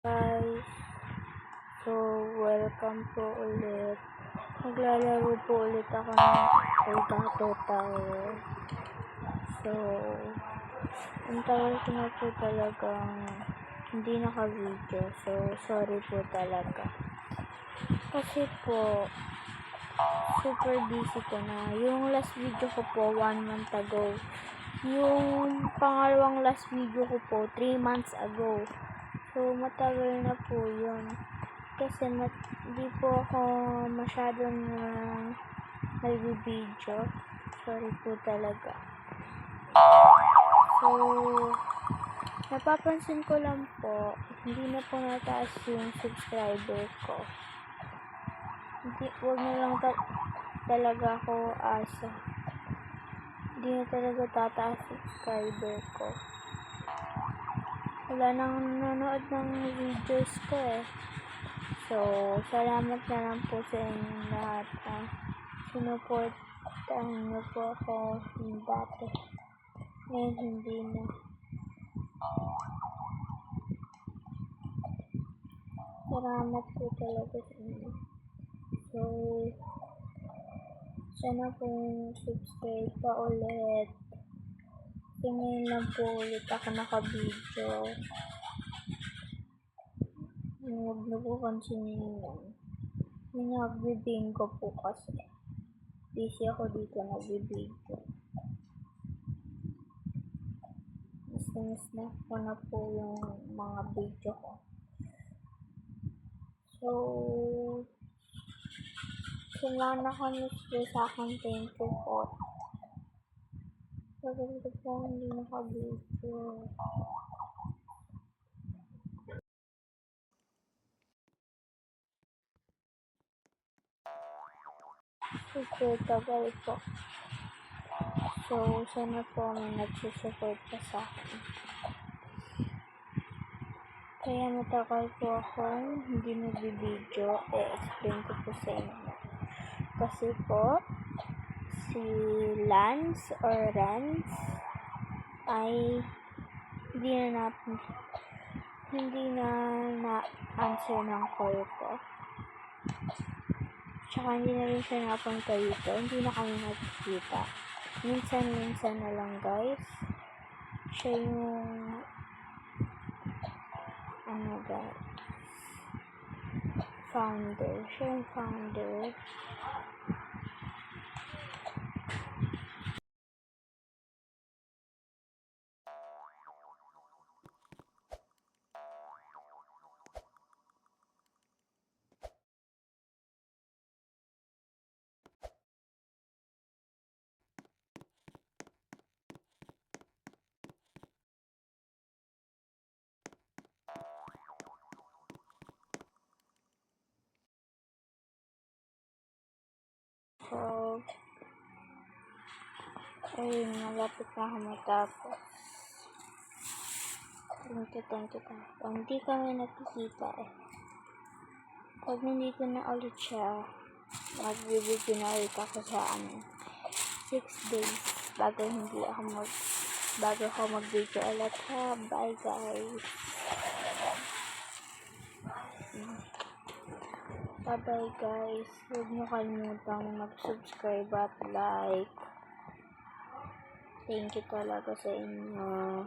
Guys, so welcome po ulit. Maglalaro po ulit ako ng Elgato Tower. So, ang tagal ko na po talagang hindi naka-video. So, sorry po talaga. Kasi po, super busy ko na. Yung last video ko po, 1 month ago. Yung pangalawang last video ko po, 3 months ago. So, matagal na po yun. Kasi di po ako masyadong nag-video. Sorry po talaga. So, napapansin ko lang po, hindi na po nataas yung subscriber ko. Huwag na lang talaga ako asa. Hindi na talaga tataas subscriber ko. Wala nang nanonood ng videos ko eh. So, salamat na lang po sa inyong lahat. Sinuportahan niyo po ako yung dati. Ngayon hindi na. Salamat po talaga sa inyo. So, sana po subscribe pa ulit. Kasi ngayon lang po ulit ako naka-video. Huwag na po pansinin yan. Yung nag-bingo po kasi. Busy ako dito nag-video. Miss na ko na po yung mga video ko. So, sila nakamis po sa akin. Thank you po. Sabi ko po hindi naka-video. Super tagal po. So, sana po may nagsusupport pa sa akin. Kaya matagal po ako hindi nag-video. I-explain ko po sa inyo. Kasi po, si Lance or Rance ay hindi na answer ng call ko. Tsaka hindi na rin siya napunta dito. Hindi na kami nagkikita. Minsan na lang guys. Siya yung guys, founder. Siya yung founder. So, ayun, malapit na ako matapos. Thank you. Hindi kami nakikita eh. Pag nandito na ulit siya, magbibigyo na ulit ako sa 6 days bago ako mag-video ulit ha. Bye guys. Bye guys. Huwag niyo kalimutang mag-subscribe at like. Thank you talaga sa inyo.